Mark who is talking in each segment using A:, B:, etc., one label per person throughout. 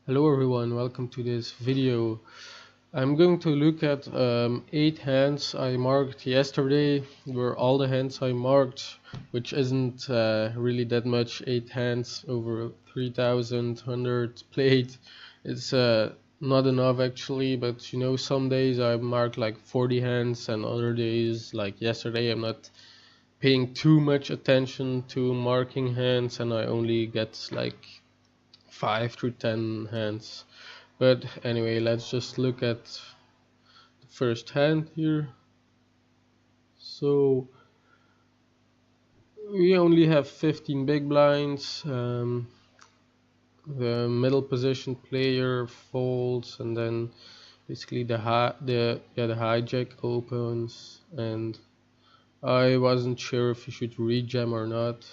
A: Hello everyone, welcome to this video. I'm going to look at 8 hands I marked yesterday. Were all the hands I marked, which isn't really that much. 8 hands over 3,100 played. It's not enough actually, but you know, some days I mark like 40 hands and other days like yesterday I'm not paying too much attention to marking hands and I only get like 5 to 10 hands. But anyway, let's just look at the first hand here. So we only have 15 big blinds. The middle position player folds, and then basically the hijack opens, and I wasn't sure if you should rejam or not.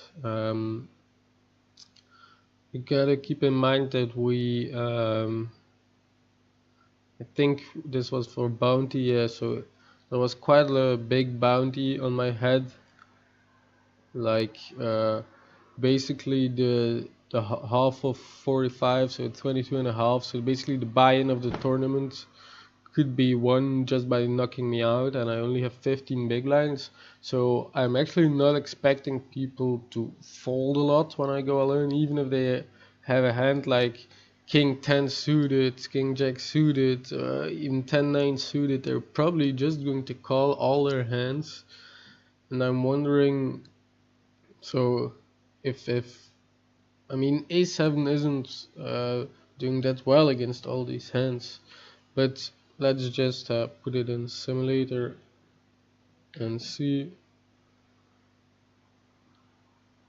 A: You gotta keep in mind that I think this was for bounty, yeah, so there was quite a big bounty on my head. Like basically the half of 45, so 22 and a half. So basically the buy-in of the tournament could be won just by knocking me out, and I only have 15 big blinds. So I'm actually not expecting people to fold a lot when I go alone, even if they have a hand like King 10 suited, King Jack suited, even 10-9 suited. They're probably just going to call all their hands, and I'm wondering. So if I mean A7 isn't doing that well against all these hands, but let's just put it in simulator and see.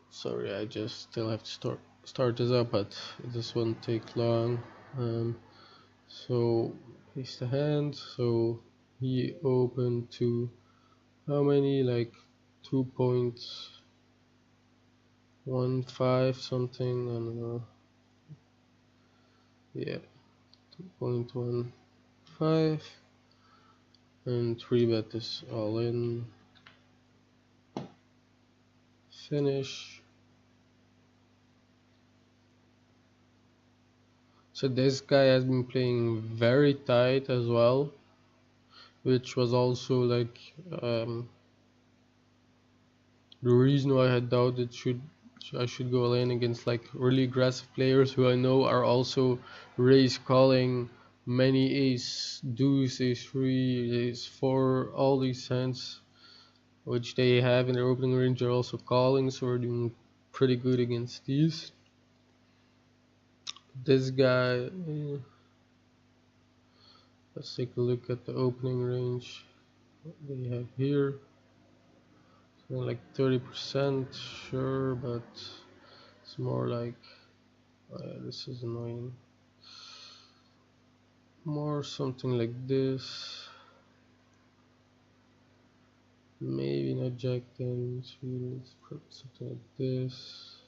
A: Sorry, I just still have to start this up, but this won't take long. So here's the hand. So he opened to how many? Like 2.15 something. I don't know. Yeah, 2.15. And 3-bet is all in. Finish. So this guy has been playing very tight as well, which was also like the reason why I had doubted I should go all in against like really aggressive players who I know are also raise calling many ace deuce, ace 3, ace 4, all these hands which they have in their opening range are also calling, so we're doing pretty good against these. This guy, let's take a look at the opening range. What they have here, so like 30%, sure, but it's more like, oh yeah, this is annoying. More something like this. Maybe not Jack 10, let's put something like this.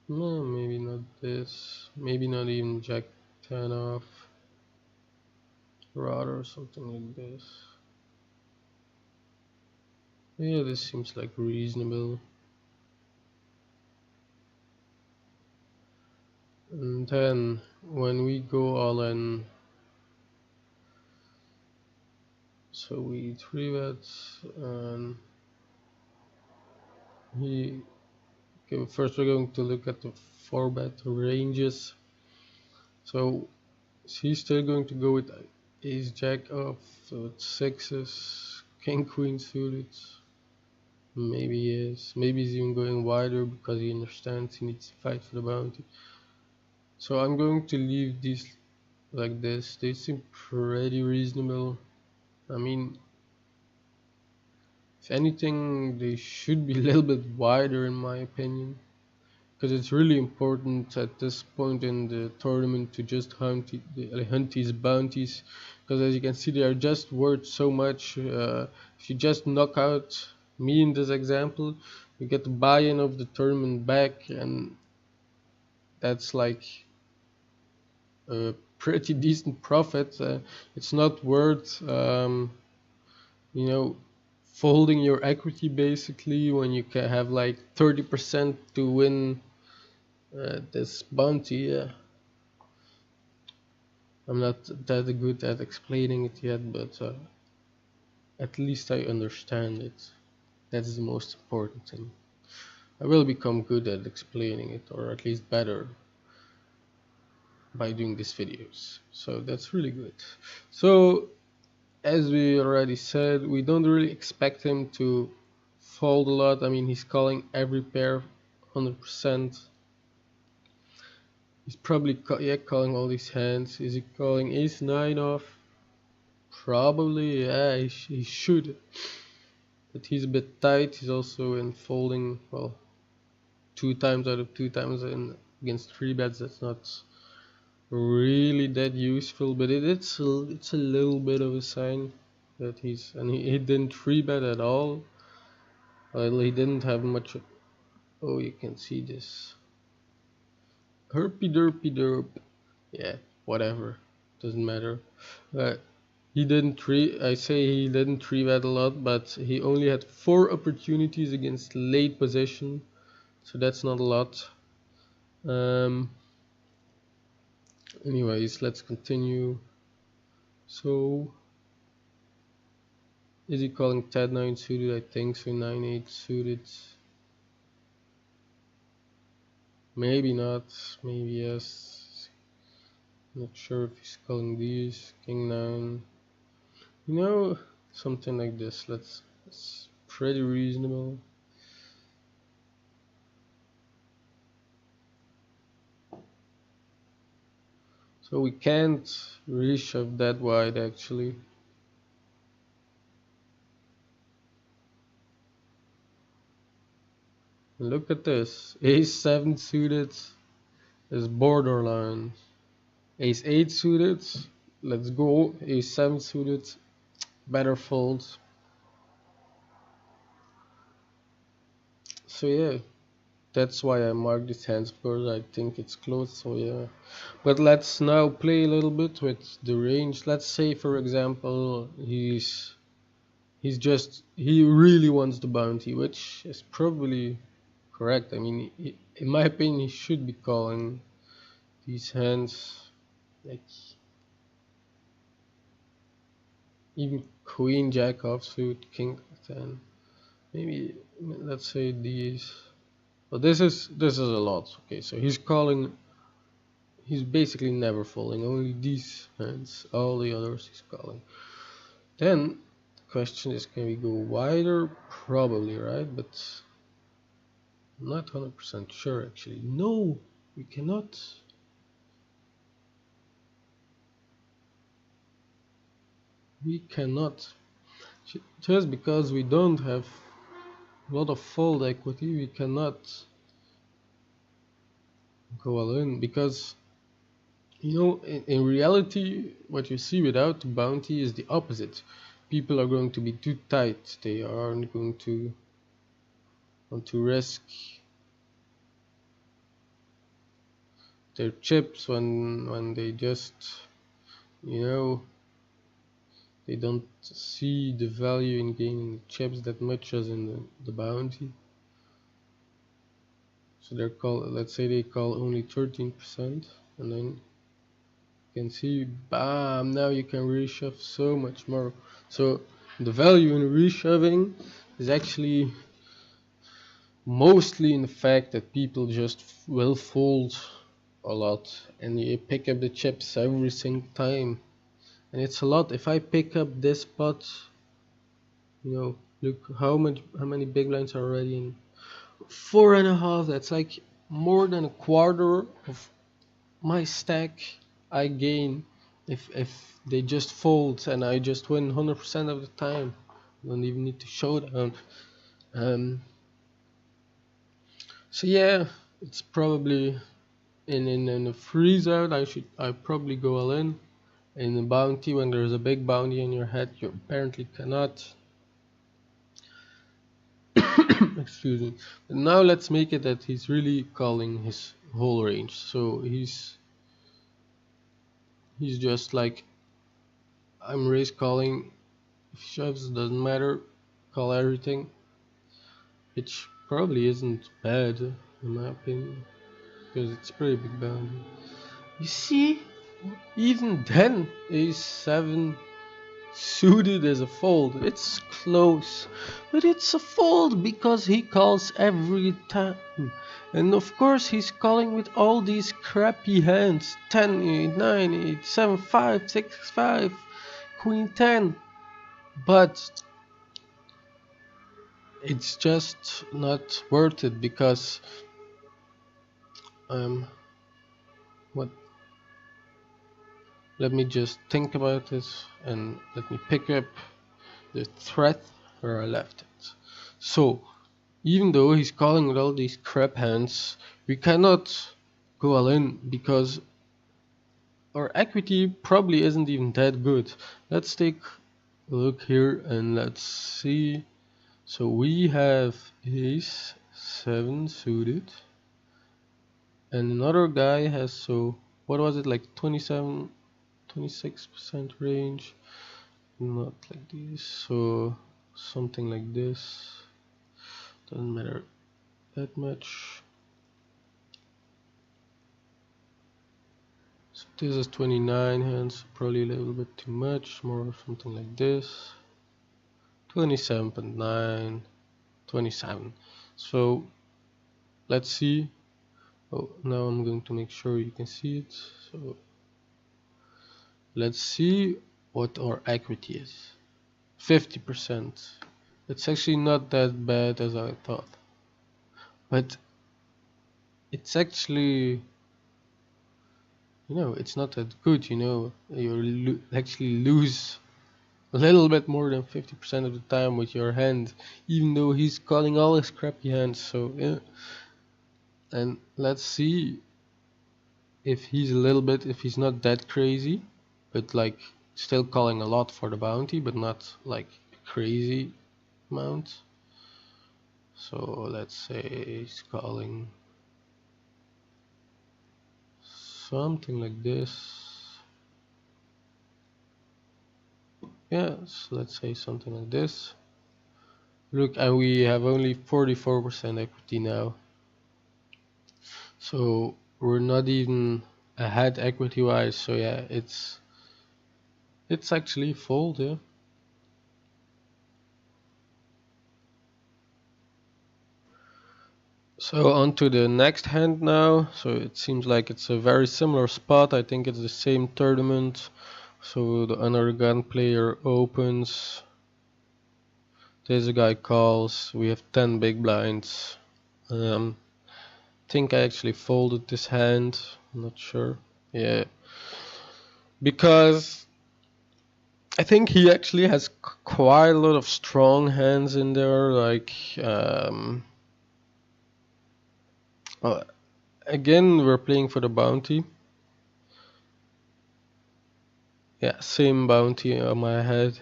A: No, maybe not this. Maybe not even Jack 10 off. Rather something like this. Yeah, this seems like reasonable. And then when we go all in, so we 3-bet and okay, first we're going to look at the 4-bet ranges. So he's still going to go with ace jack off, so it's sixes, king queen suited. Maybe he is. Maybe he's even going wider because he understands he needs to fight for the bounty. So I'm going to leave these like this. They seem pretty reasonable. I mean, if anything, they should be a little bit wider in my opinion, because it's really important at this point in the tournament to just hunt these bounties, because as you can see they are just worth so much. If you just knock out me in this example, you get the buy-in of the tournament back, and that's like a pretty decent profit. It's not worth you know, folding your equity basically when you can have like 30% to win this bounty. Yeah, I'm not that good at explaining it yet, but at least I understand it. That's the most important thing. I will become good at explaining it, or at least better, by doing these videos. So that's really good. So as we already said, we don't really expect him to fold a lot. I mean, he's calling every pair 100%. He's probably calling all these hands. Is he calling ace 9 off? Probably, yeah, he should. But he's a bit tight. He's also in folding, well, 2 times out of 2 times in against 3 bets. That's not really that useful, but it's a little bit of a sign that he didn't 3 bet at all. Well, he didn't have much. Oh, you can see this. Herpy derpy derp. Yeah, whatever. Doesn't matter. Uh, he didn't he didn't 3 bet a lot, but he only had 4 opportunities against late position, so that's not a lot. Anyways, let's continue. So is he calling 10-9 suited? I think so. 9-8 suited. Maybe not. Maybe yes. Not sure if he's calling these. King 9. You know, something like this. It's pretty reasonable. So we can't reshove that wide actually. Look at this. Ace 7 suited is borderline. Ace 8 suited, let's go. Ace 7 suited, better fold. So yeah, that's why I marked these hands. Of course, I think it's close. So yeah, but let's now play a little bit with the range. Let's say, for example, he really wants the bounty, which is probably correct. I mean, in my opinion, he should be calling these hands, like even queen jack offsuit, king 10. Maybe let's say these. But this is a lot. Okay, so he's calling. He's basically never folding. Only these hands. All the others he's calling. Then the question is, can we go wider? Probably, right? But I'm not 100% sure actually. No, we cannot. We cannot. Just because we don't have a lot of fold equity, we cannot go all in, because you know, in reality, what you see without the bounty is the opposite. People are going to be too tight. They aren't going to want to risk their chips when they just, you know, they don't see the value in gaining chips that much as in the bounty. So they're let's say they call only 13%, and then you can see, bam, now you can reshove so much more. So the value in reshoving is actually mostly in the fact that people just will fold a lot and you pick up the chips every single time, and it's a lot. If I pick up this pot, you know, look how many big blinds are already in. 4.5. That's like more than a quarter of my stack I gain if they just fold and I just win 100% of the time. I don't even need to showdown. So yeah, it's probably in a freeze out. I probably go all in. In a bounty, when there's a big bounty in your head, you apparently cannot. Excuse me. But now let's make it that he's really calling his whole range. So he's just like, I'm raise calling If he shoves, doesn't matter. Call everything, which probably isn't bad in my opinion, because it's pretty big bounty. You see, even then, a7 suited as a fold. It's close, but it's a fold because he calls every time. And of course he's calling with all these crappy hands. 10, 8, 9, 8, 7, 5, 6, 5, Queen 10. But it's just not worth it because what let me just think about this and let me pick up the thread where I left it. So even though he's calling with all these crap hands, we cannot go all in because our equity probably isn't even that good. Let's take a look here and let's see. So we have ace 7 suited and another guy has, so what was it, like 26% range, not like this, so something like this, doesn't matter that much. So this is 29 hands, probably a little bit too much, more something like this. 27.9, 27. So let's see. Oh, now I'm going to make sure you can see it. So let's see what our equity is. 50%. It's actually not that bad as I thought, but it's actually, it's not that good. You actually lose a little bit more than 50% of the time with your hand, even though he's calling all his crappy hands. So yeah, and let's see if he's not that crazy, but like still calling a lot for the bounty, but not like a crazy amount. So let's say he's calling something like this. Yeah, so let's say something like this. Look, and we have only 44% equity now. So we're not even ahead equity wise. So yeah, it's actually fold, yeah. So on to the next hand now. So it seems like it's a very similar spot. I think it's the same tournament. So the another gun player opens. There's a guy calls. We have 10 big blinds. Think I actually folded this hand. I'm not sure. Yeah, because I think he actually has quite a lot of strong hands in there. Like again, we're playing for the bounty. Yeah, same bounty on my head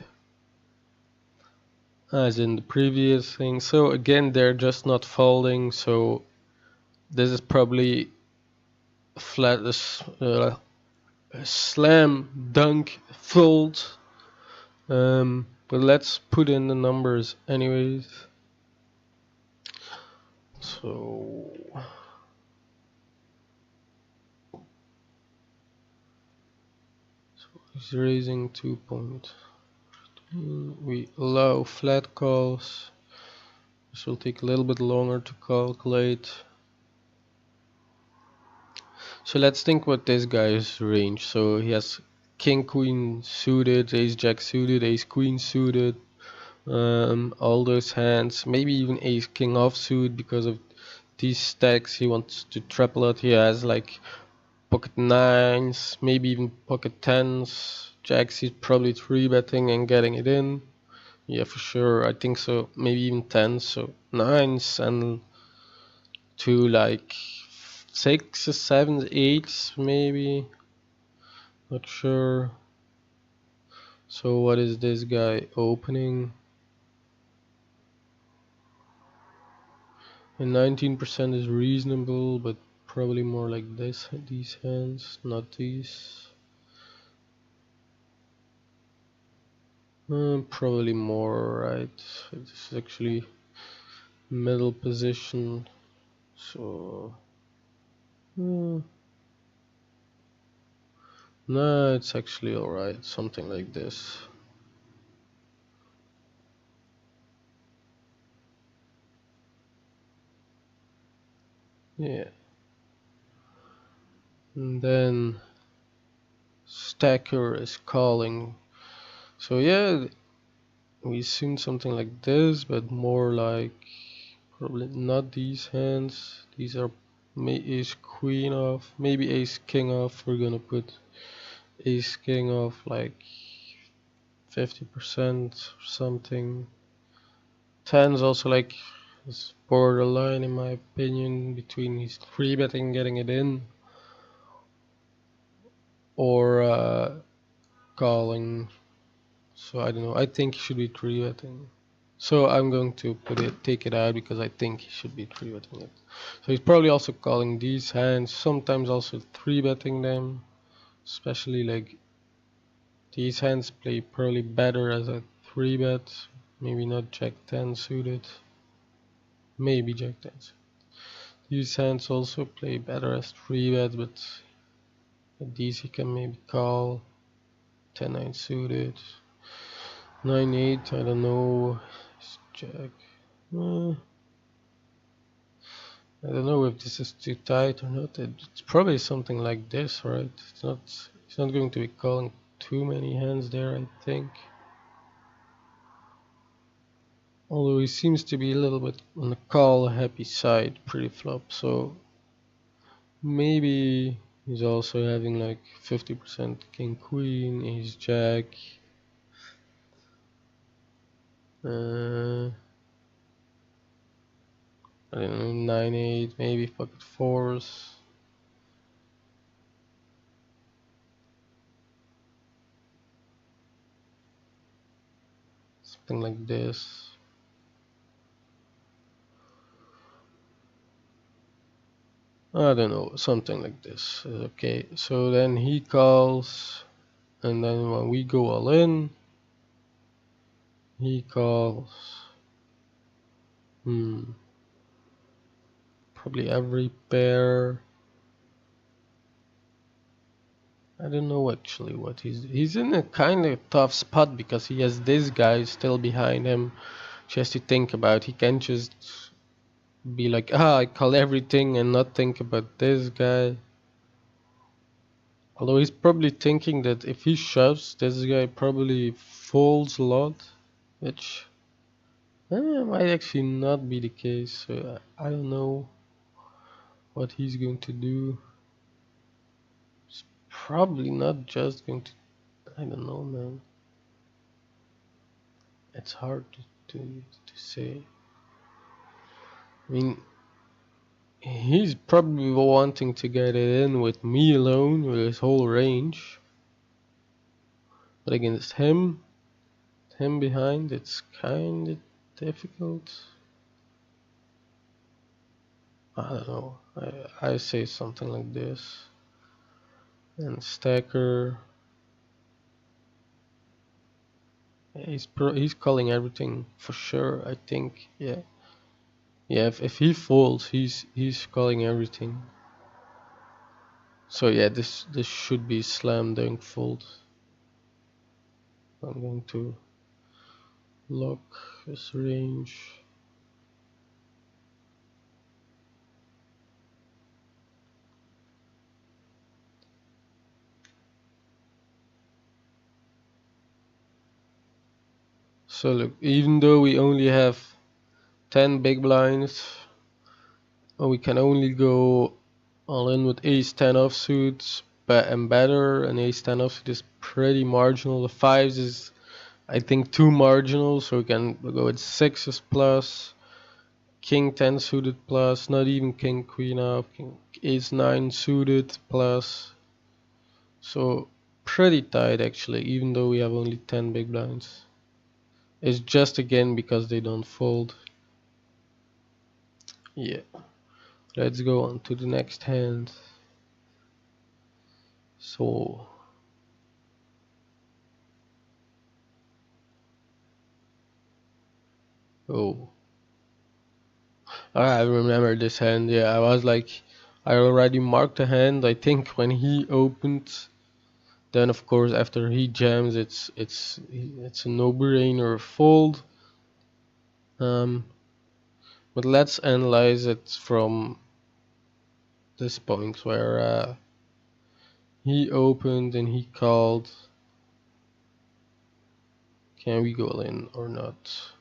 A: as in the previous thing. So again, they're just not folding. So this is probably flat, slam dunk fold. But let's put in the numbers anyways. So he's raising 2 point. We allow flat calls. This will take a little bit longer to calculate. So let's think what this guy's range. So he has king queen suited, ace jack suited, ace queen suited, all those hands, maybe even ace king offsuit because of these stacks he wants to trap a lot. He has like pocket nines, maybe even pocket tens. Jacks he's probably 3-betting and getting it in. Yeah, for sure, I think so. Maybe even tens, so nines and two like sixes, sevens, eights, maybe. Not sure. So what is this guy opening? And 19% is reasonable, but probably more like this, these hands, not these. Probably more, right? This is actually middle position, so no, it's actually alright, something like this. Yeah. And then stacker is calling. So yeah, we seen something like this, but more like probably not these hands. These are ace queen off, maybe ace king off. We're gonna put ace king off like 50% or something. Tens also like is borderline in my opinion between he's 3-betting getting it in or calling. So I don't know. I think he should be 3-betting. So I'm going to take it out because I think he should be 3-betting it. So he's probably also calling these hands, sometimes also 3-betting them, especially like these hands play probably better as a 3-bet, maybe not Jack 10 suited, maybe Jack 10 suited. These hands also play better as 3-bet, but these he can maybe call 10-9 suited, 9-8, I don't know, it's Jack. I don't know if this is too tight or not. It's probably something like this, right? It's not. He's not going to be calling too many hands there, I think. Although he seems to be a little bit on the call happy side pre-flop, so maybe he's also having like 50% king queen, ace jack. I don't know, 9-8, maybe pocket fours. Something like this. I don't know, something like this. Okay, so then he calls, and then when we go all in, he calls. Probably every pair. I don't know actually what he's in a kind of tough spot because he has this guy still behind him. He has to think about. He can't just be like, I call everything and not think about this guy. Although he's probably thinking that if he shoves, this guy probably folds a lot, which might actually not be the case. So I don't know what he's going to do. It's probably not just going to. I don't know, man. It's hard to say. I mean, he's probably wanting to get it in with me alone with his whole range. But against him behind, it's kind of difficult. I don't know. I say something like this. And stacker. He's calling everything for sure. I think. Yeah. Yeah. If he folds, he's calling everything. So yeah, this should be slam dunk fold. I'm going to lock his range. So look, even though we only have 10 big blinds, we can only go all in with ace 10 offsuits and better, and ace 10 offsuit is pretty marginal. The fives is I think too marginal, so we can go with sixes plus, king 10 suited plus, not even king queen up, ace 9 suited plus. So pretty tight actually, even though we have only 10 big blinds. It's just again because they don't fold. Yeah. Let's go on to the next hand. So Oh, I remember this hand. Yeah, I was like, I already marked the hand. I think when he opened, then of course after he jams, it's a no-brainer fold. Um, but let's analyze it from this point where he opened and he called. Can we go in or not?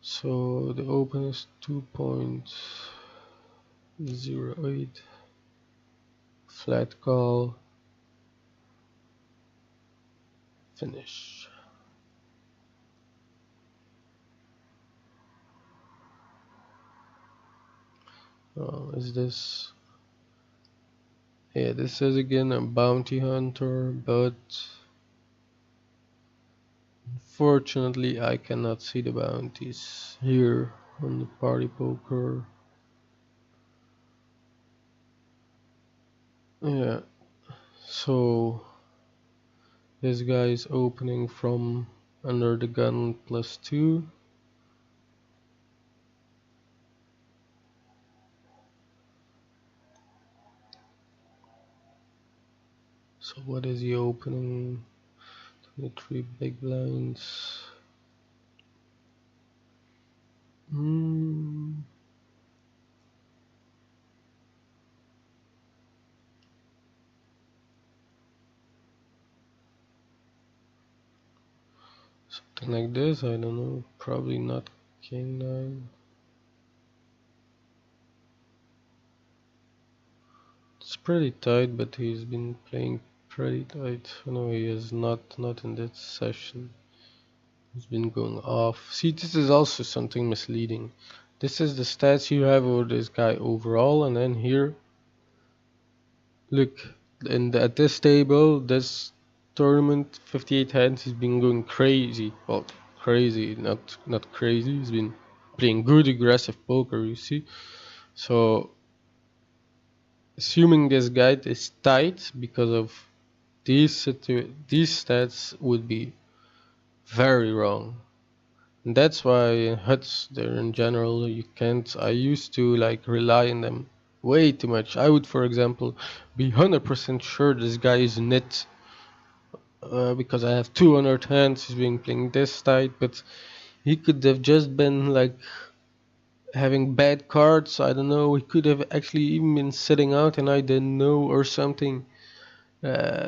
A: So the open is 2.08, flat call, finish. Is this? Yeah, this is again a bounty hunter, but unfortunately I cannot see the bounties here on the party poker. Yeah, so this guy is opening from under the gun +2. So what is he opening? 23 big blinds. Hmm. Something like this, I don't know. Probably not king 9. It's pretty tight, but he's been playing pretty tight. No, he is not in this session. He's been going off. See, this is also something misleading. This is the stats you have over this guy overall, and then here, look, at this table, this tournament, 58 hands, he's been going crazy. Well, crazy, not crazy. He's been playing good aggressive poker, you see. So, assuming this guide is tight because of these stats would be very wrong. And that's why in huts there in general you can't. I used to like rely on them way too much. I would, for example, be 100% sure this guy is nit because I have 200 hands. He's been playing this tight, but he could have just been like having bad cards. I don't know. He could have actually even been sitting out and I didn't know or something.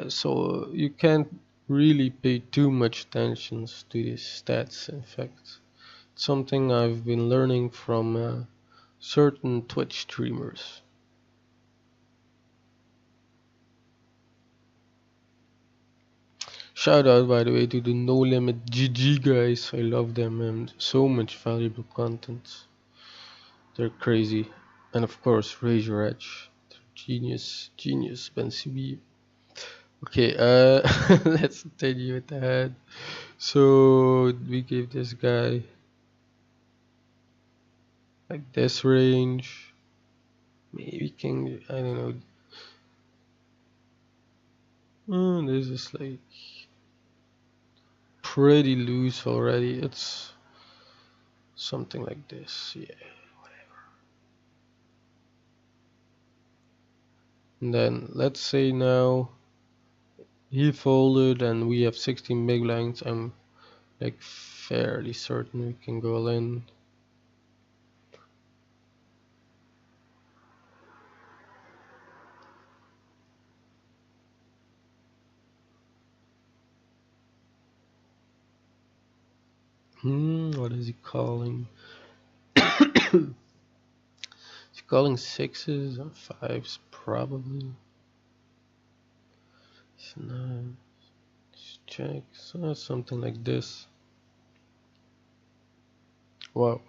A: So you can't really pay too much attention to these stats. In fact, it's something I've been learning from certain Twitch streamers. Shout out, by the way, to the No Limit GG guys. I love them and so much valuable content. They're crazy. And of course, Razor Edge. Genius, Ben CB. Okay, let's continue with the head. So we gave this guy like this range. Maybe king, I don't know. This is like pretty loose already. It's something like this, yeah. And then let's say now he folded and we have 16 big blinds. I'm like fairly certain we can go all in. What is he calling? Is he calling sixes or fives? Probably. It's not. Check. So something like this. Wow.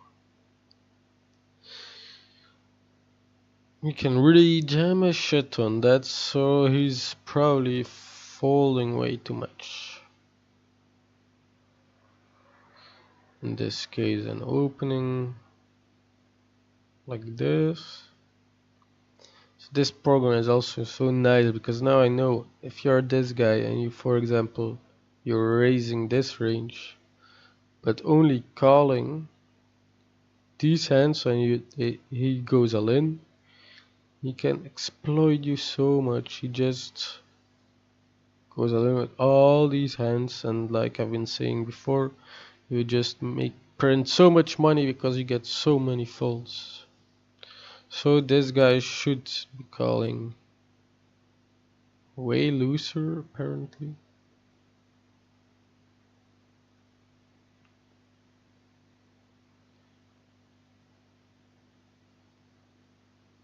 A: We can really jam a shit ton. That's so he's probably folding way too much. In this case, an opening like this. This program is also so nice because now I know if you're this guy and you, for example, you're raising this range, but only calling these hands when he goes all in, he can exploit you so much. He just goes all in with all these hands, and like I've been saying before, you just make print so much money because you get so many folds. So this guy should be calling way looser apparently.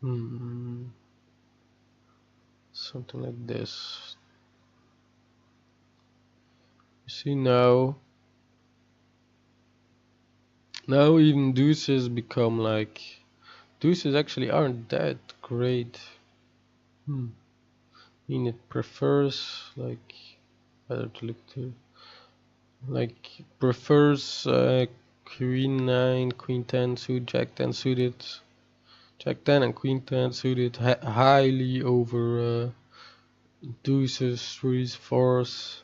A: Hmm. Something like this. You see now even deuces become like deuces actually aren't that great. Hmm. I mean it prefers like better to look to like prefers queen 9, queen 10 suit, jack 10 suited, jack 10 and queen 10 suited highly over deuces, threes, fours.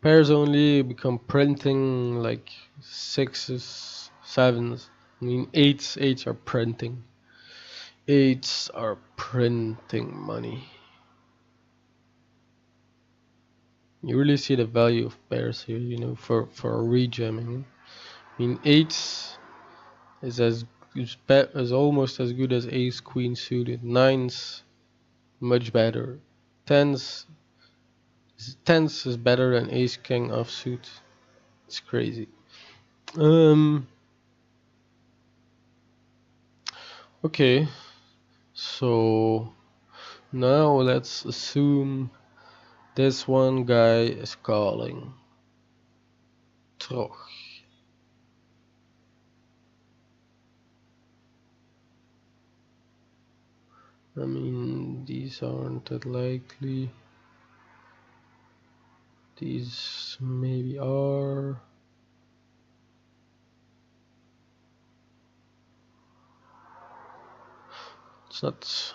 A: Pairs only become printing like sixes, sevens. I mean eights are printing. Eights are printing money. You really see the value of pairs here, you know, for rejamming. I mean eights is is almost as good as ace queen suited. Nines much better. Tens tens is better than ace king offsuit. It's crazy. Um okay, so now let's assume this one guy is calling Troch. I mean, these aren't that likely. These maybe are. Let's not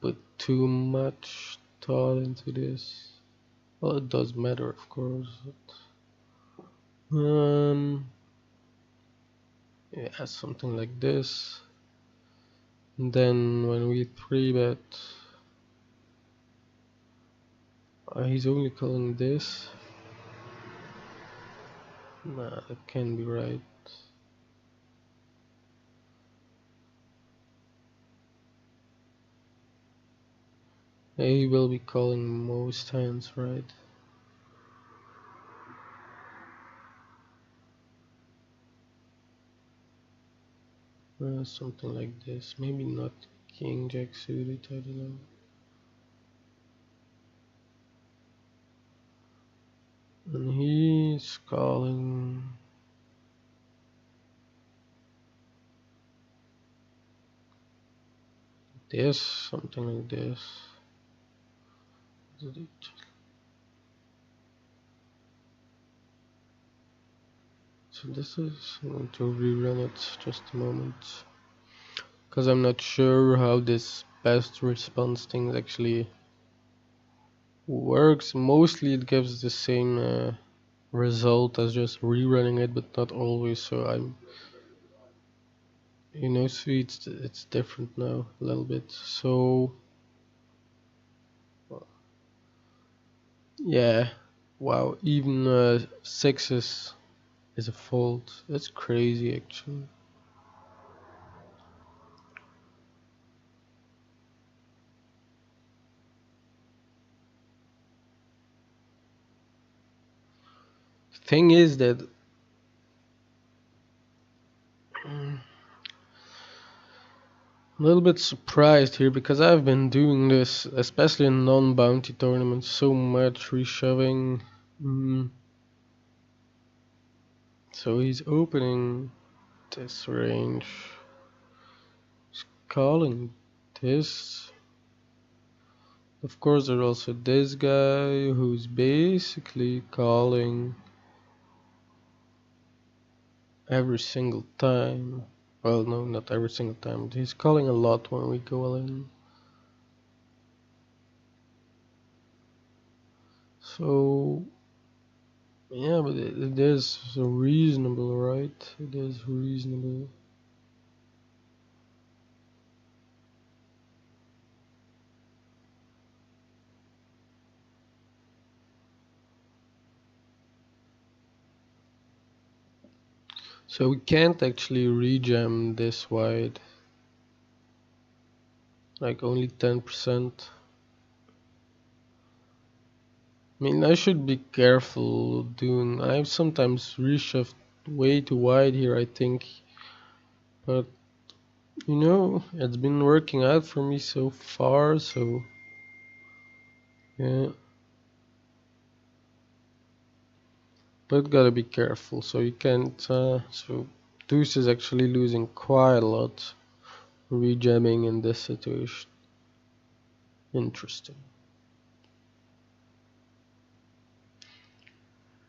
A: put too much thought into this. Well, it does matter, of course. But, yeah, something like this. And then when we 3-bet, he's only calling this. Nah, that can't be right. Yeah, he will be calling most hands, right? Something like this. Maybe not king jack suited, I don't know. And he's calling this, something like this. So this is, I'm going to rerun it just a moment, because I'm not sure how this best response thing actually works. Mostly it gives the same result as just rerunning it, but not always. So I'm, you know, see it's different now a little bit. So yeah, wow, even sixes is a fold. That's crazy actually. Thing is that I'm a little bit surprised here because I've been doing this, especially in non-bounty tournaments, so much reshoving. Mm. So he's opening this range, he's calling this. Of course, there's also this guy who's basically calling every single time. Well, no, not every single time. But he's calling a lot when we go all in. So yeah, but it is reasonable, right? It is reasonable. So we can't actually rejam this wide, like only 10%. I mean, I should be careful doing. I sometimes reshove way too wide here, I think, but it's been working out for me so far. So yeah, but gotta be careful. So you can't. So Deuce is actually losing quite a lot rejamming in this situation. Interesting.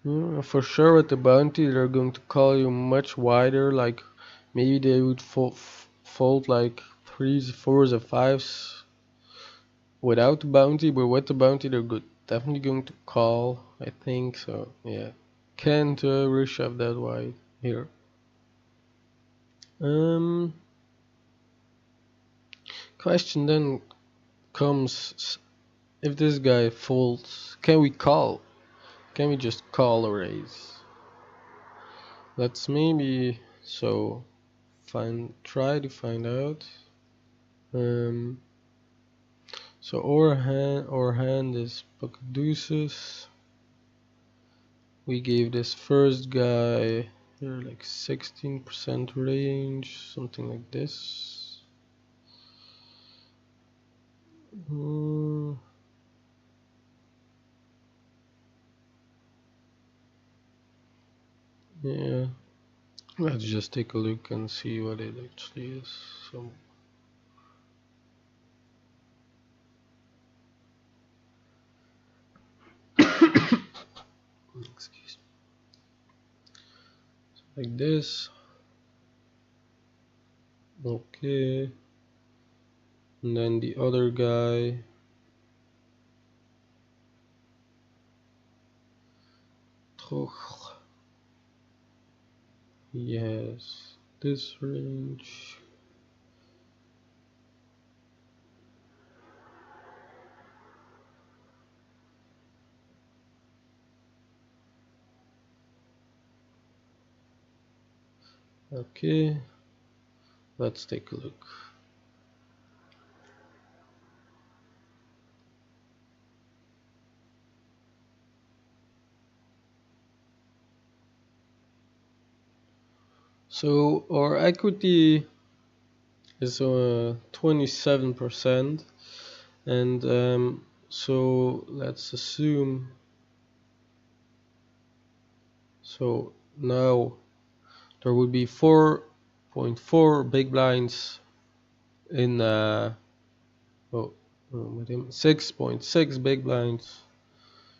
A: Yeah, for sure with the bounty they're going to call you much wider, like maybe they would fold like threes, fours or fives without the bounty, but with the bounty they're definitely going to call, I think. So yeah, can't reshove that wide here. Um, Question then comes, if this guy folds, can we call? Can we just call a raise? Let's maybe try to find out. Um, so our hand is pocket deuces. We gave this first guy here like 16% range, something like this. Yeah, let's just take a look and see what it actually is. So excuse me. Like this. Okay. And then the other guy. Yes, this range. Okay, let's take a look. So our equity is 27%, and so let's assume. So now there would be 4.4 big blinds in 6.6 big blinds,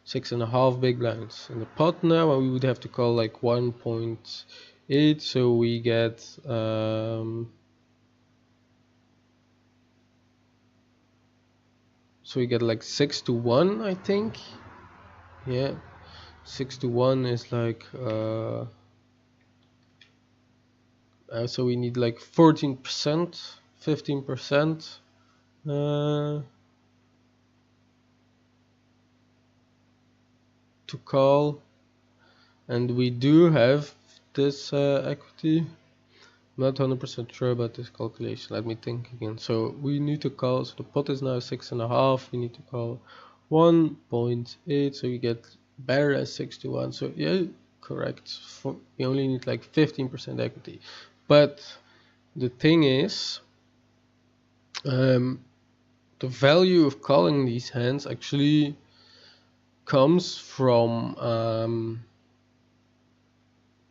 A: 6.5 big blinds in the pot now, and we would have to call like 1.8, so we get like 6-1, I think. Yeah, 6-1 is like so we need like 14%, 15% to call, and we do have this equity. I'm not 100% sure about this calculation. Let me think again. So we need to call, so the pot is now 6.5. We need to call 1.8, so we get better as 6-1. So yeah, correct. We only need like 15% equity. But the thing is, the value of calling these hands actually comes from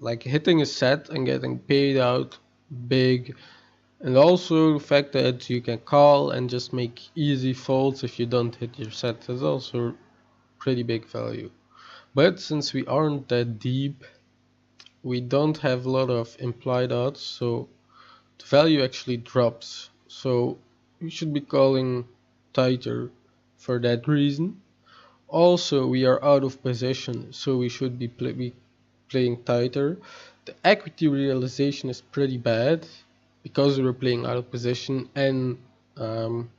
A: like hitting a set and getting paid out big, and also the fact that you can call and just make easy folds if you don't hit your set is also pretty big value. But since we aren't that deep, we don't have a lot of implied odds, so the value actually drops. So you should be calling tighter for that reason. also we are out of position, so we should be playing tighter. The equity realization is pretty bad because we're playing out of position, and um,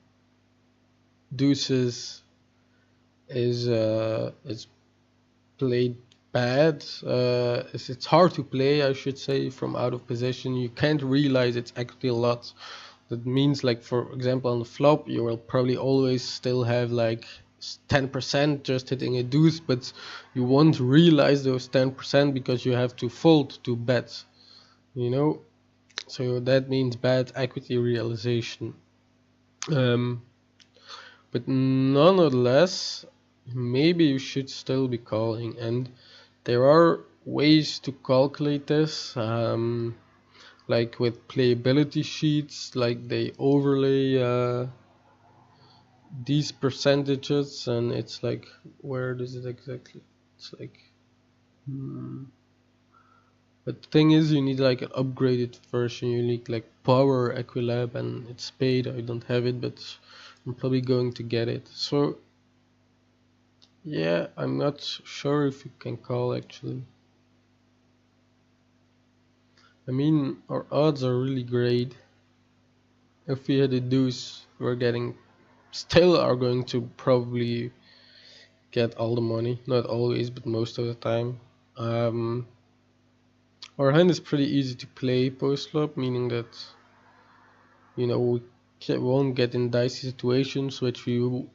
A: deuces is played bad. It's hard to play, I should say, from out of position. You can't realize its equity a lot. That means, like, for example, on the flop, you will probably always still have like 10% just hitting a deuce, but you won't realize those 10% because you have to fold to bet, you know? So that means bad equity realization. Um, but nonetheless, maybe you should still be calling, and there are ways to calculate this, like with playability sheets, like they overlay these percentages, and it's like, where does it exactly? It's like, but the thing is, you need like an upgraded version. You need like Power Equilab, and it's paid. I don't have it, but I'm probably going to get it. So yeah, I'm not sure if you can call actually. I mean, our odds are really great. If we had a deuce, we're getting, still are going to probably get all the money. Not always, but most of the time. Um, our hand is pretty easy to play post flop, meaning that, you know, we won't get in dicey situations, which we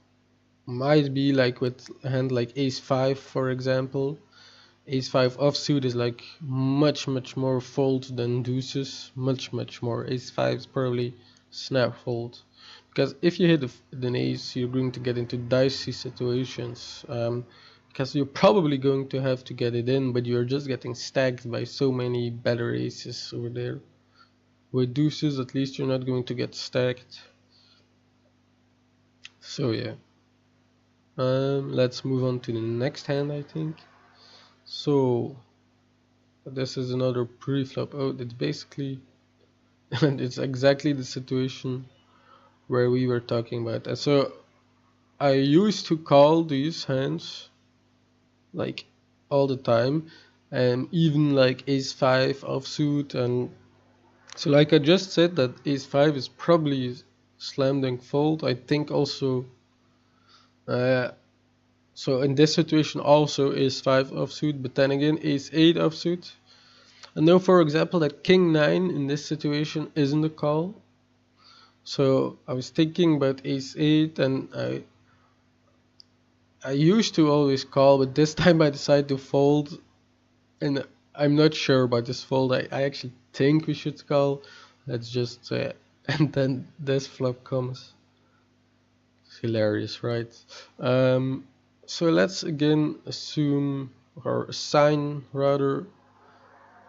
A: might be like with a hand like ace 5, for example. Ace 5 offsuit is like much more fold than deuces, much more. Ace 5 is probably snap fold, because if you hit an ace, you're going to get into dicey situations, because you're probably going to have to get it in, but you're just getting stacked by so many better aces over there. With deuces, at least you're not going to get stacked. So yeah, let's move on to the next hand, I think. So this is another pre-flop. Oh, it's basically and it's exactly the situation where we were talking about. And so I used to call these hands like all the time, and even like ace 5 offsuit. And so, like I just said, that ace 5 is probably slam dunk fold. I think also, uh, so in this situation also ace 5 offsuit, but then again ace 8 offsuit. I know, for example, that king 9 in this situation isn't a call. So I was thinking about ace 8, and I used to always call, but this time I decided to fold, and I'm not sure about this fold. I actually think we should call. Let's just and then this flop comes. It's hilarious, right? Um, so let's again assume, or assign rather,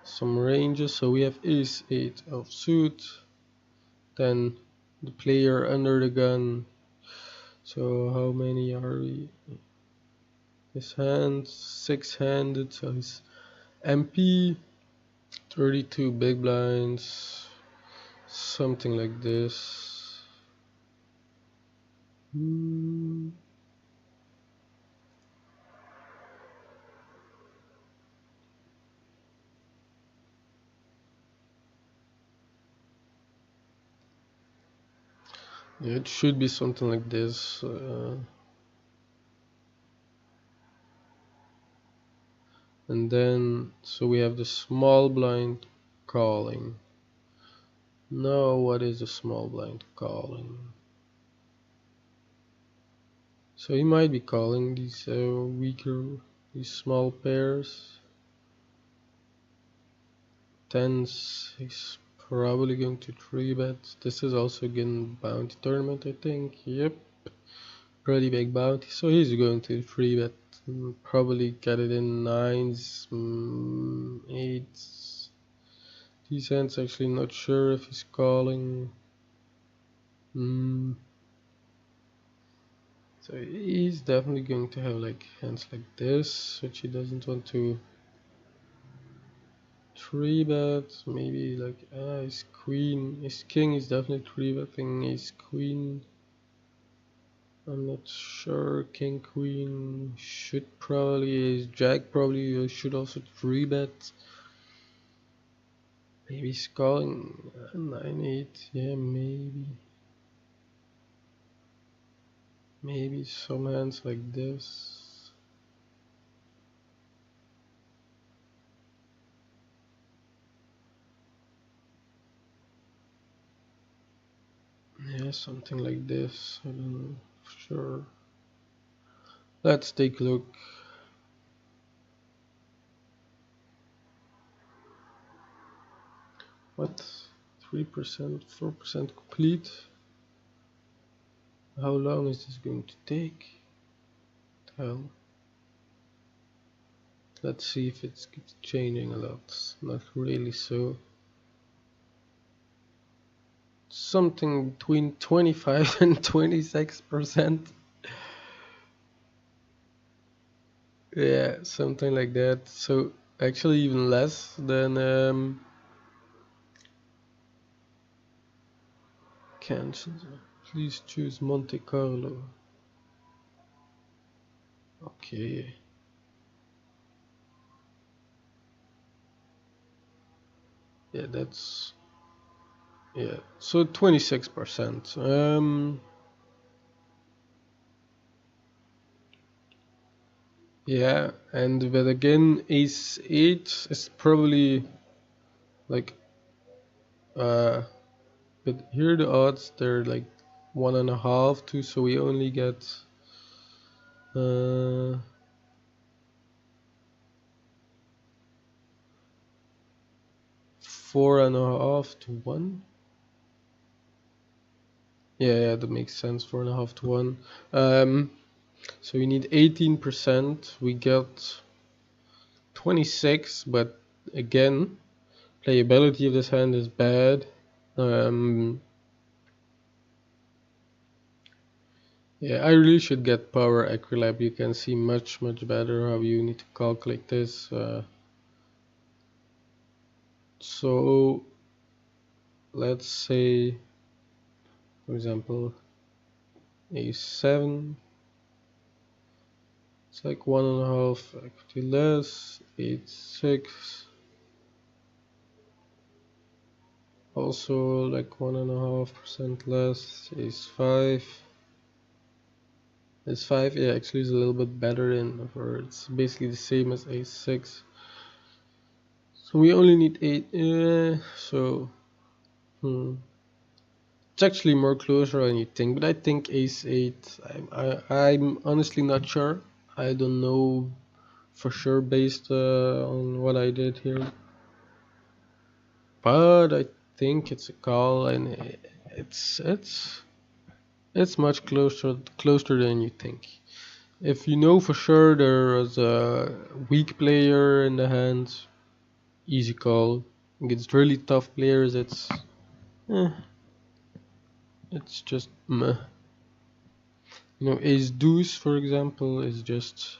A: some ranges. So we have ace 8 of suit, then the player under the gun. So how many are we? His hand 6-handed, so his MP 32 big blinds, something like this. Yeah, it should be something like this. And then, so we have the small blind calling. Now, what is the small blind calling? So he might be calling these weaker, these small pairs. Tens, he's probably going to 3-bet. This is also again bounty tournament, I think. Yep, pretty big bounty. So he's going to 3-bet. Probably get it in 9s, 8s. These hands, actually not sure if he's calling. So he's definitely going to have like hands like this, which he doesn't want to 3-bet. Maybe like his queen, his king is definitely 3-betting his queen. I'm not sure. King queen should probably, ace jack probably should also 3-bet. Maybe he's calling 9-8. Yeah, maybe. Maybe some hands like this. Yeah, something like this. I don't know for sure. Let's take a look. What? 3%, 4% complete? How long is this going to take? Hell. Let's see if it keeps changing a lot. Not really so. Something between 25 and 26%. Yeah, something like that. So actually even less than cancel. Please choose Monte Carlo. Okay. Yeah, that's yeah. So 26%. Yeah, and but again, ace 8 is probably like but here the odds they're like 1.5 2, so we only get uh 4.5 to 1. Yeah, that makes sense. 4.5 to 1. So we need 18%. We got 26, but again, playability of this hand is bad. Yeah, I really should get Power Equilab. You can see much better how you need to calculate this. So let's say, for example, a7. It's like 1.5 equity less. 8-6. Also like 1.5% less. Ace 5. Ace 5, yeah, actually is a little bit better or it's basically the same as ace 6. So we only need 8. So it's actually more closer than you think, but I think ace 8. I'm honestly not sure. I don't know for sure based on what I did here, but I think it's a call, and it's much closer than you think. If you know for sure there is a weak player in the hand, easy call. Against really tough players, eh, it's just meh. You know, ace deuce, for example, is just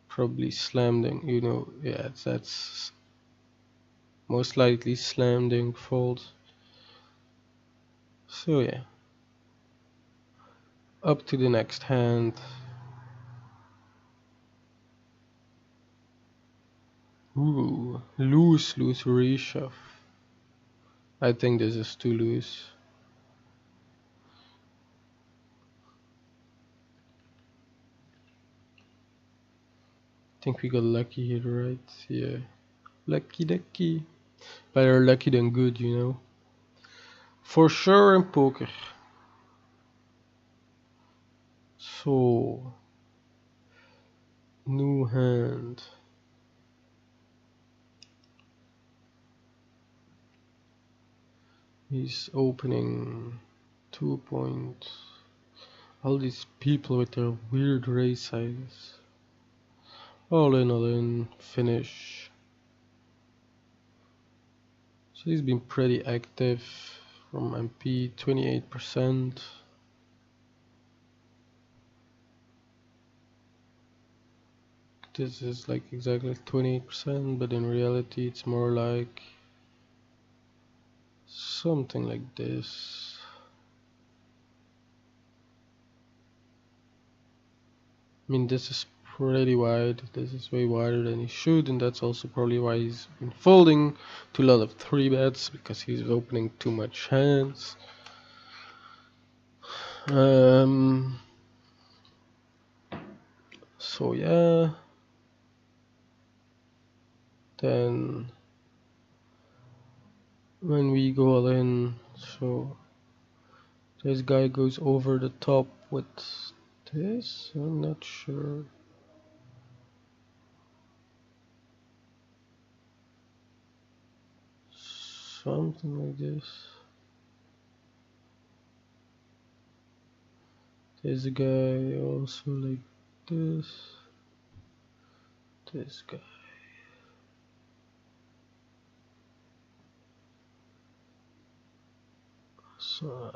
A: probably slammed. You know, yeah, that's most likely slammed fold. So yeah, up to the next hand. Ooh, loose reshove. I think this is too loose. I think we got lucky here, right? Yeah, lucky. Better lucky than good, you know. For sure in poker. So, new hand. He's opening 2 point. All these people with their weird raise sizes. All in, finish. So he's been pretty active from MP, 28%. This is like exactly 28%, but in reality it's more like something like this. I mean, this is pretty wide. This is way wider than he should, and that's also probably why he's been folding to a lot of 3-bets, because he's opening too much hands. So yeah, then when we go all in, so this guy goes over the top with this. I'm not sure. Something like this. This guy also like this. This guy. So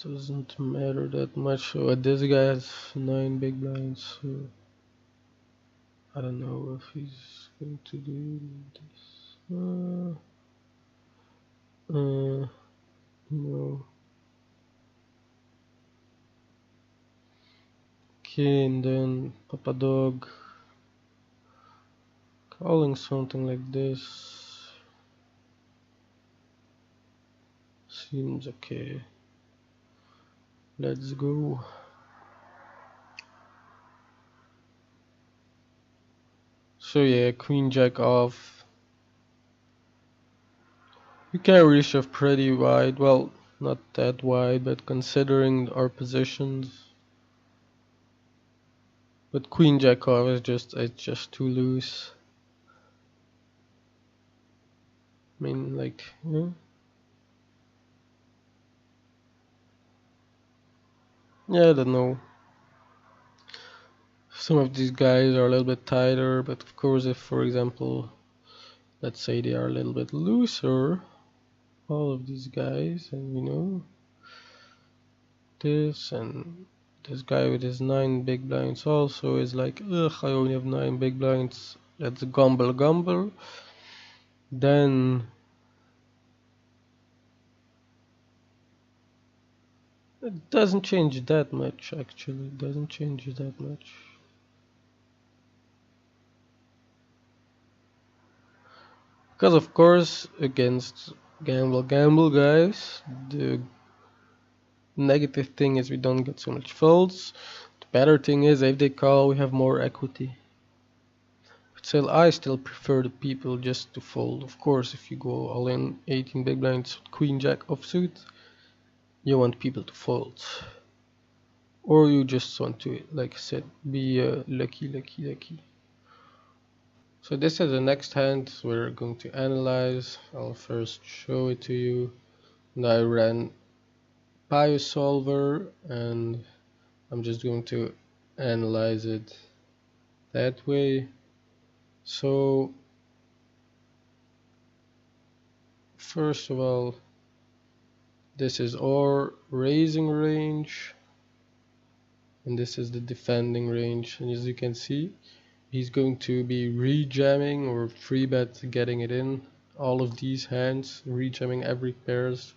A: doesn't matter that much. So this guy has 9 big blinds. So I don't know if he's going to do this. No. Okay, and then Papa Dog calling something like this seems okay. Let's go. So yeah, Queen Jack off. We can really shove pretty wide. Well, not that wide, but considering our positions. But Queen Jack off is just too loose. I mean, like, yeah. Yeah, I don't know. Some of these guys are a little bit tighter, but of course, if, for example, let's say they are a little bit looser, all of these guys, and you know, this and this guy with his 9 big blinds also is like, ugh, I only have 9 big blinds, let's gumble. Then it doesn't change that much, actually. It doesn't change that much. Because of course, against gamble guys, the negative thing is we don't get so much folds. The better thing is if they call, we have more equity. But still, I still prefer the people just to fold. Of course, if you go all in 18 big blinds with Queen Jack offsuit, you want people to fold. Or you just want to, like I said, be lucky. So this is the next hand we're going to analyze. I'll first show it to you. And I ran PioSolver and I'm just going to analyze it that way. So first of all, this is our raising range and this is the defending range, and as you can see, he's going to be rejamming or 3-bet getting it in all of these hands, rejamming every pairs,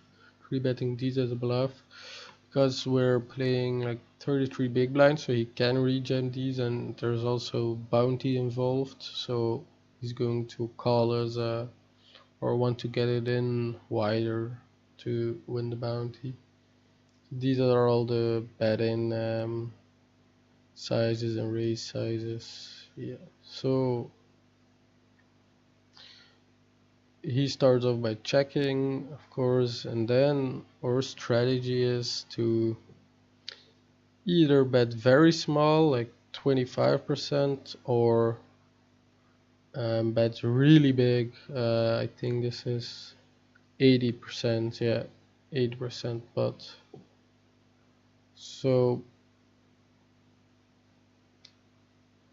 A: 3-betting these as a bluff, because we're playing like 33 big blinds, so he can rejam these, and there's also bounty involved, so he's going to call us or want to get it in wider to win the bounty. These are all the bet-in sizes and raise sizes. Yeah, so he starts off by checking, of course, and then our strategy is to either bet very small, like 25%, or bet really big. I think this is 80%, yeah, 80% pot. So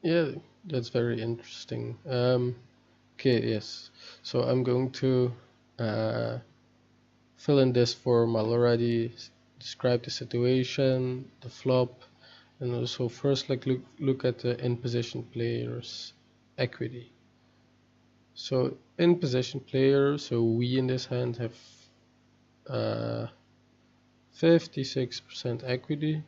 A: yeah, that's very interesting. Okay, yes. So I'm going to fill in this form. I'll already describe the situation, the flop, and also first like look at the in position players equity. So in position player, so we in this hand have 56% equity,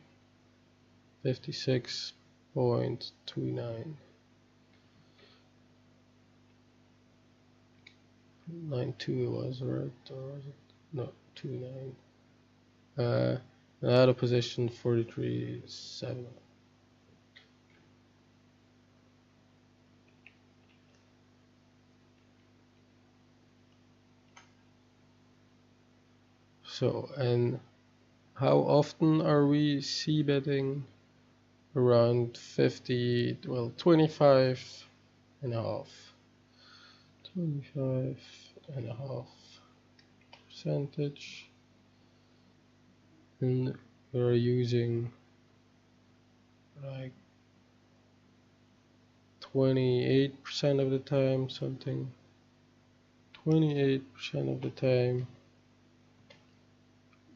A: 56. 0.2992 was right, or was it? No, 29. Out of position 43.7. So, and how often are we c-betting? Around 50, well, 25 and a half. 25.5%. And we're using like 28% of the time, something. 28% of the time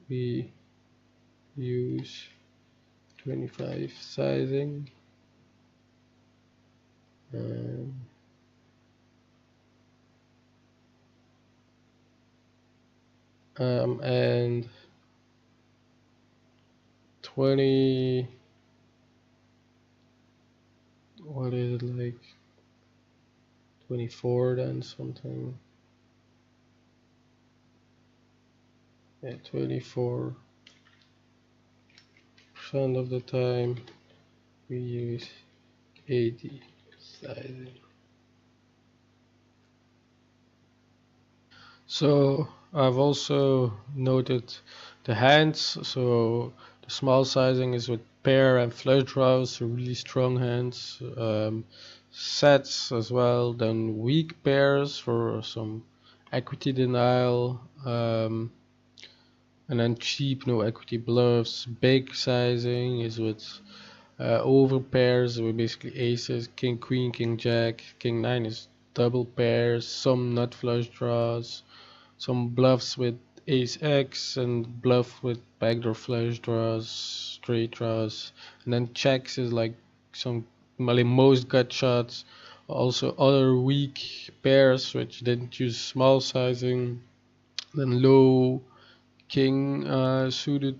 A: we use 25 sizing. And 20, what is it, like 24 then something. Yeah, 24% of the time we use 80 sizing. So I've also noted the hands. So the small sizing is with pair and flush draws, so really strong hands. Sets as well. Then weak pairs for some equity denial. And then cheap no equity bluffs. Big sizing is with over pairs with basically aces, king queen, king jack. King 9 is double pairs, some nut flush draws, some bluffs with ace x, and bluff with backdoor flush draws, straight draws. And then checks is like some, well, most gut shots. Also other weak pairs which didn't use small sizing. Then low king suited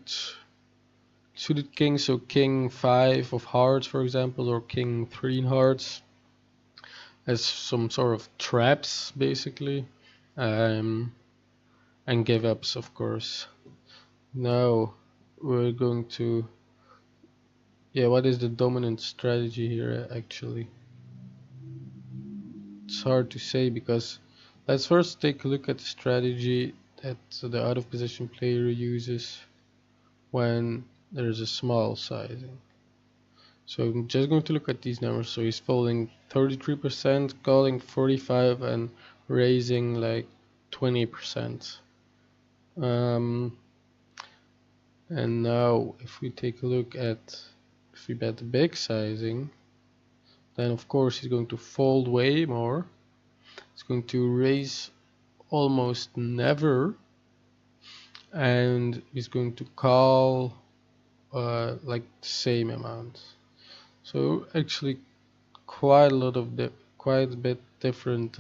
A: king, so king 5 of hearts for example, or king 3 hearts, as some sort of traps basically, and give ups of course. Now we're going to, yeah, what is the dominant strategy here actually? It's hard to say, because let's first take a look at the strategy that the out of position player uses when there's a small sizing. So I'm just going to look at these numbers. So he's folding 33%, calling 45, and raising like 20%. And now if we take a look at, if we bet the big sizing, then of course he's going to fold way more. He's going to raise almost never, and he's going to call like the same amount. So actually quite a lot of quite a bit different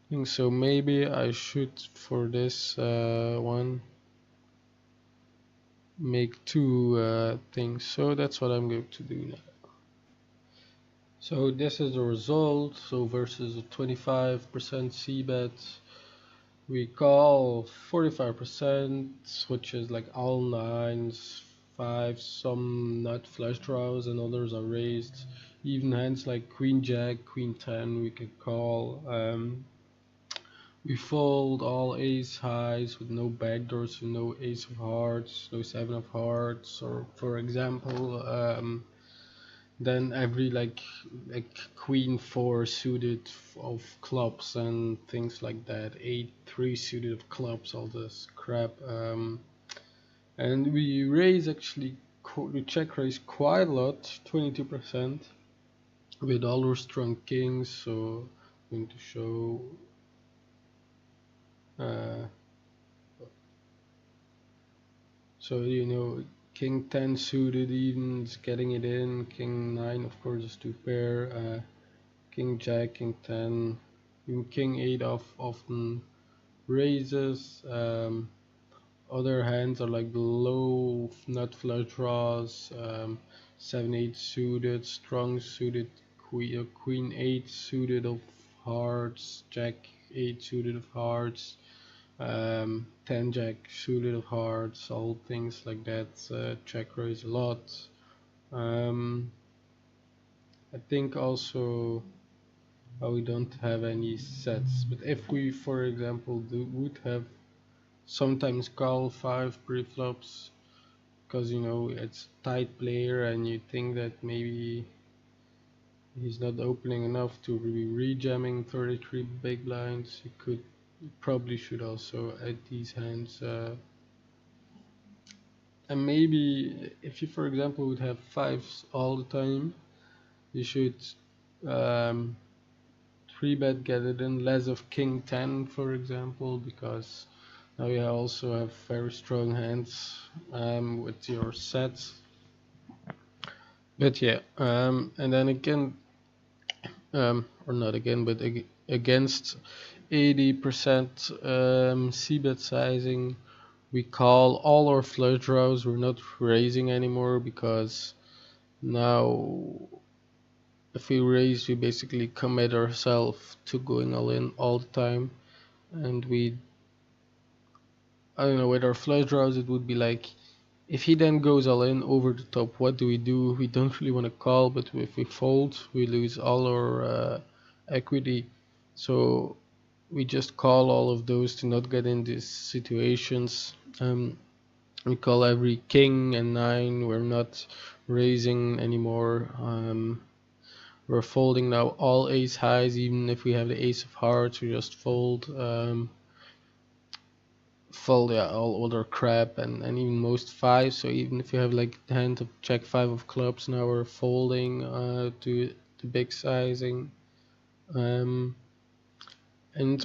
A: things. So maybe I should, for this one, make two things. So that's what I'm going to do now. So this is the result. So versus a 25% c-bet, we call 45%, which is like all nines, fives, some nut flush draws, and others are raised. Even hands like queen jack, queen 10 we can call. We fold all ace highs with no backdoors, so no ace of hearts, no 7 of hearts, or for example, then every like queen 4 suited of clubs and things like that, 8-3 suited of clubs, all this crap. And we raise actually, we check raise quite a lot, 22%, with all our strong kings. So I'm going to show so you know, king 10 suited even is getting it in, king 9 of course is 2 pair, king jack, king 10, even king 8 often raises. Other hands are like the low nut nut flush draws, 7-8 suited, strong suited, queen 8 suited of hearts, jack 8 suited of hearts, 10 jack suited of hearts, all things like that. Check raise a lot. I think also we don't have any sets, but if we, for example, would have sometimes call 5 preflops, because you know it's a tight player and you think that maybe he's not opening enough to be rejamming 33 big blinds, you probably should also add these hands. And maybe if you, for example, would have 5s all the time, you should 3-bet get it in, less of king 10, for example, because now you also have very strong hands with your sets. But yeah, and then again, or not again, but against 80% c-bet sizing, we call all our flush draws. We're not raising anymore, because now if we raise, we basically commit ourselves to going all in all the time, and I don't know, with our flush draws it would be like, if he then goes all in over the top, what do? We don't really want to call, but if we fold, we lose all our equity. So we just call all of those to not get in these situations. We call every king and 9. We're not raising anymore. We're folding now all ace highs, even if we have the ace of hearts, we just fold. Fold, yeah, all other crap, and even most 5s. So even if you have like the hand of jack 5 of clubs, now we're folding to the big sizing. And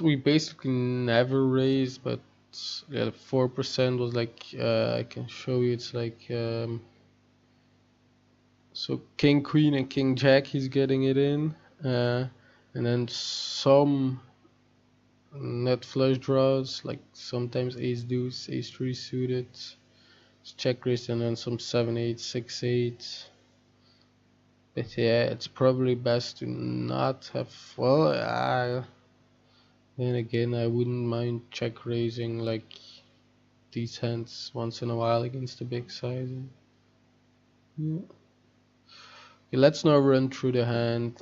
A: we basically never raise, but yeah, the 4% was like, I can show you, it's like so king queen and king jack, he's getting it in, and then some net flush draws, like sometimes ace deuce, ace 3 suited, check raise, and then some 7-8, 6-8. But yeah, it's probably best to not have, well, then again, I wouldn't mind check raising like these hands once in a while against the big sizing. Yeah. Okay, let's now run through the hand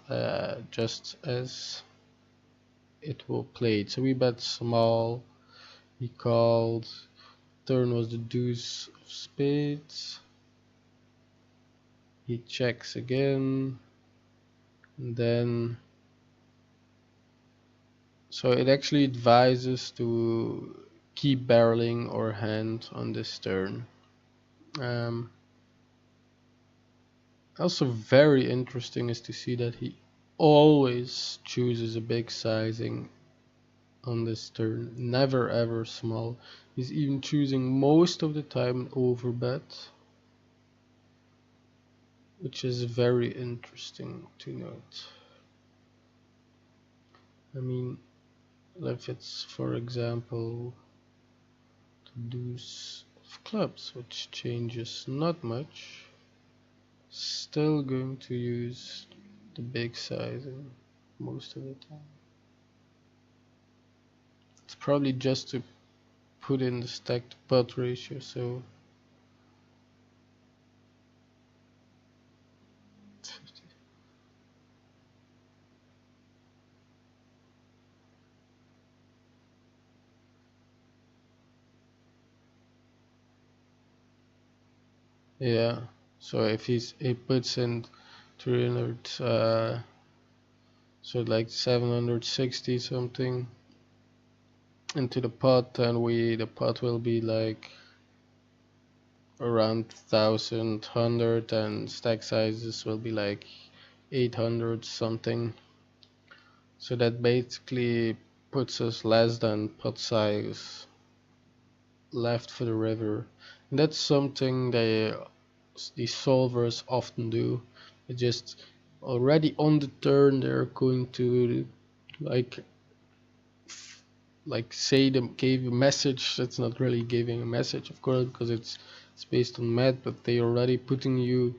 A: just as it will play it. So we bet small, he called, turn was the deuce of spades, he checks again, and then so it actually advises to keep barreling our hand on this turn. Also very interesting is to see that he always chooses a big sizing on this turn, never ever small. He's even choosing most of the time an overbet, which is very interesting to note. I mean, if it's, for example, the deuce of clubs, which changes not much, still going to use the big sizing most of the time. It's probably just to put in the stack to pot ratio, so yeah. So if he puts in 300, so like 760 something into the pot, then the pot will be like around 1100, and stack sizes will be like 800 something. So that basically puts us less than pot size left for the river. And that's something these solvers often do. They just already on the turn they're going to like say them gave a message. That's not really giving a message, of course, because it's it's based on math, but they already putting you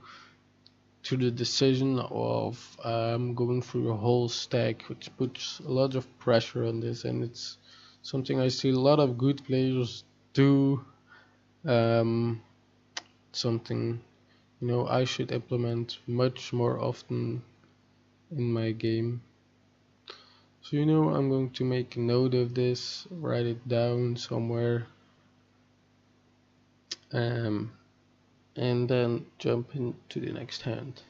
A: to the decision of going through your whole stack, which puts a lot of pressure on this, and it's something I see a lot of good players do. um, Something, you know, I should implement much more often in my game. So, you know, I'm going to make a note of this, write it down somewhere, um, and then jump into the next hand.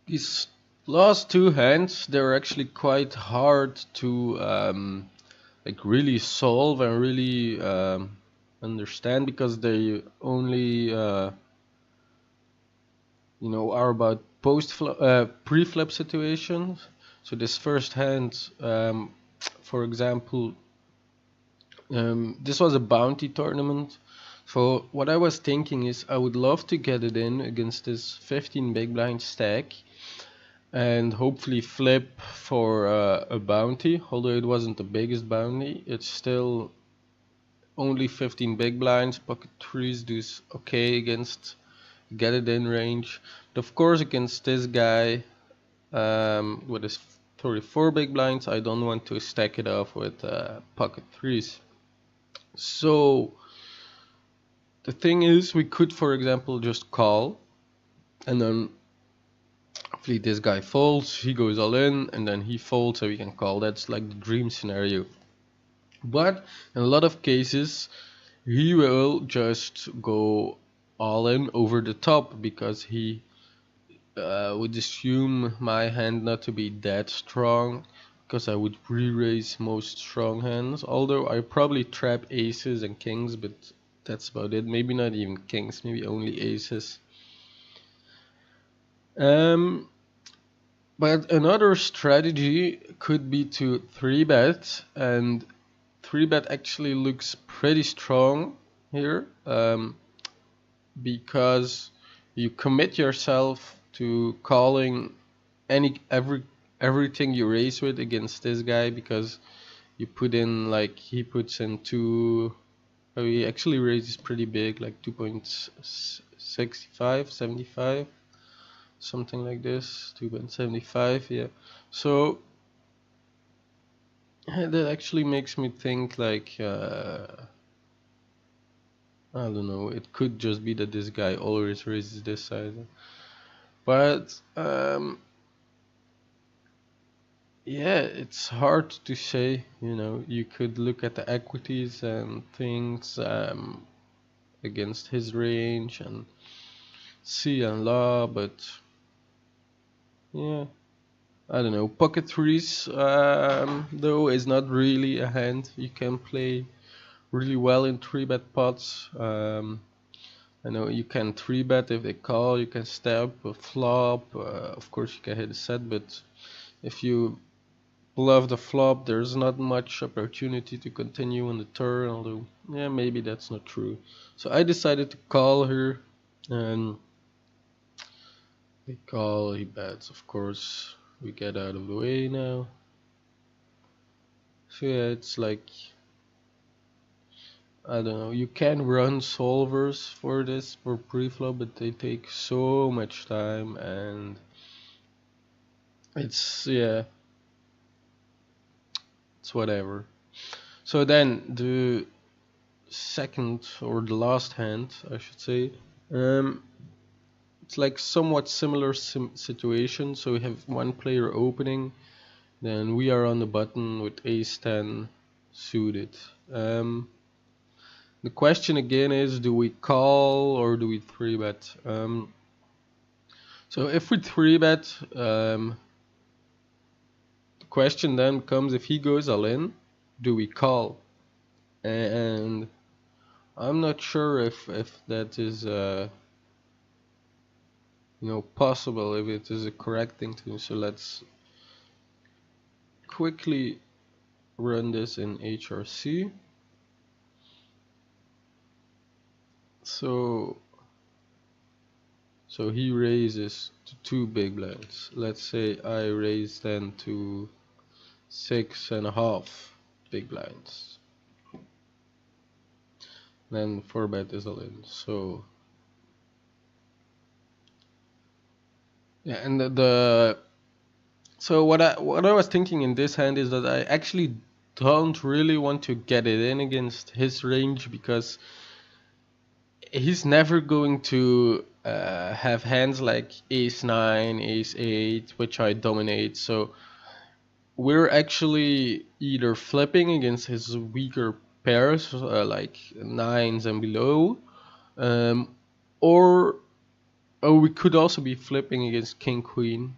A: These last two hands, they're actually quite hard to like really solve and really understand, because they only you know, are about pre-flop situations. So this first hand, for example, this was a bounty tournament. So what I was thinking is I would love to get it in against this 15 big blind stack and hopefully flip for a bounty. Although it wasn't the biggest bounty, it's still only 15 big blinds. Pocket threes do okay against get it in range, but of course against this guy with his 34 big blinds, I don't want to stack it off with pocket threes. So the thing is, we could, for example, just call, and then hopefully this guy folds, he goes all in, and then he folds, so we can call. That's like the dream scenario. But in a lot of cases, he will just go all in over the top, because he would assume my hand not to be that strong, because I would re-raise most strong hands. Although I probably trap aces and kings, but that's about it. Maybe not even kings, maybe only aces. But another strategy could be to 3-bet, and 3-bet actually looks pretty strong here, because you commit yourself to calling everything you raise with against this guy, because you put in, like, he puts in he actually raises pretty big, like 2.65 75, something like this, 2.75, yeah. So that actually makes me think, like, I don't know, it could just be that this guy always raises this side, but yeah, it's hard to say. You know, you could look at the equities and things against his range and see and law, but yeah, I don't know. Pocket threes, though, is not really a hand you can play really well in 3-bet pots. I know you can 3-bet if they call, you can stab a flop, of course you can hit a set, but if you bluff the flop, there's not much opportunity to continue on the turn, although, yeah, maybe that's not true. So I decided to call her, and we call, he bets, of course, we get out of the way now. So yeah, it's like, I don't know, you can run solvers for this, for preflop, but they take so much time, and it's, yeah, it's whatever. So then the second, or the last hand, I should say, it's like somewhat similar situation. So we have one player opening, then we are on the button with ace 10 suited. The question again is, do we call or do we 3-bet? So if we 3-bet, the question then comes, if he goes all in, do we call? And I'm not sure if that is you know, possible, if it is a correct thing to do. So let's quickly run this in HRC. So he raises to 2 big blinds. Let's say I raise then to 6.5 big blinds. then 4-bet is all in. So yeah, and so what I was thinking in this hand is that I actually don't really want to get it in against his range, because he's never going to have hands like ace 9, ace 8, which I dominate. So we're actually either flipping against his weaker pairs, like nines and below, um, or we could also be flipping against king queen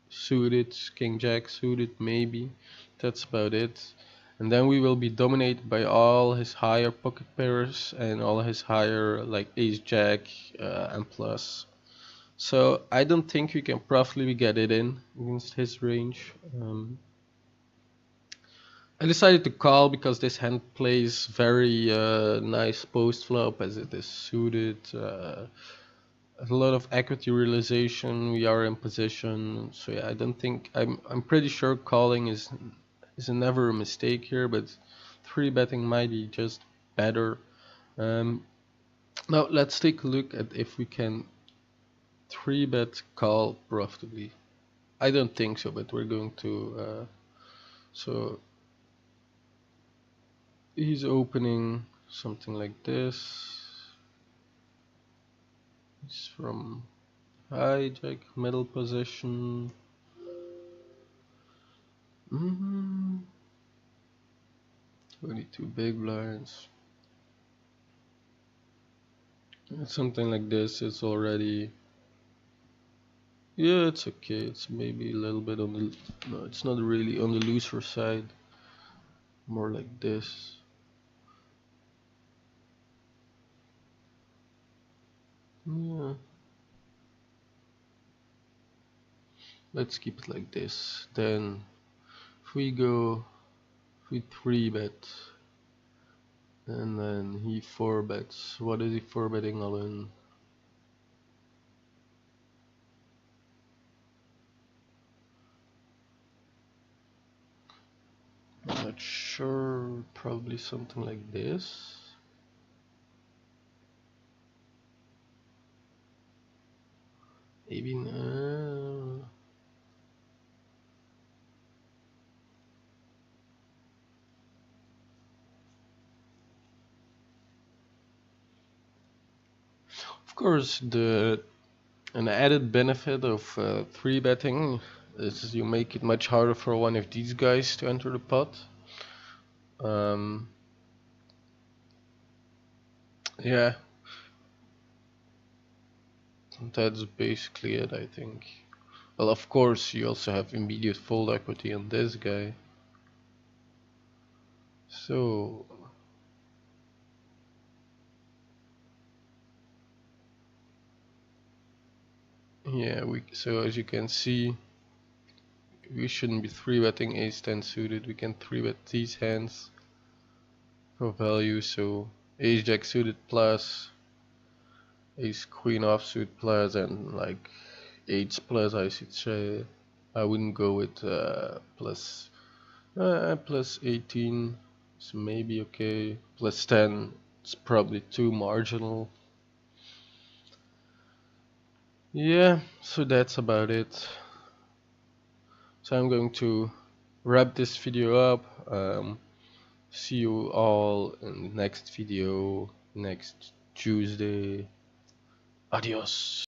A: suited, king jack suited, maybe. That's about it. And then we will be dominated by all his higher pocket pairs and all his higher, like ace jack and plus. So I don't think we can profitably get it in against his range. I decided to call because this hand plays very nice post flop as it is suited. A lot of equity realization. We are in position, so yeah, I don't think I'm pretty sure calling is never a mistake here, but 3-betting might be just better. Now let's take a look at if we can 3-bet call profitably. I don't think so, but we're going to. So he's opening something like this. He's from hijack, middle position. 22 big blinds. Something like this, it's already. Yeah, it's okay. It's maybe a little bit on the. No, it's not really on the looser side. More like this. Yeah. Let's keep it like this. Then, if we go. If we 3-bet. And then he 4-bets. What is he 4-betting all in? I'm not sure. Probably something like this. Maybe no. Of course, an added benefit of 3-betting is you make it much harder for one of these guys to enter the pot. Yeah, that's basically it, I think. Well, of course, you also have immediate fold equity on this guy. So, yeah, so as you can see, we shouldn't be 3-betting ace 10 suited. We can 3-bet these hands for value. So ace jack suited plus, ace queen offsuit plus, and like eights plus, I should say. I wouldn't go with plus 18 is maybe okay. Plus 10 is probably too marginal. Yeah, so that's about it. So I'm going to wrap this video up. See you all in the next video next Tuesday. Adios.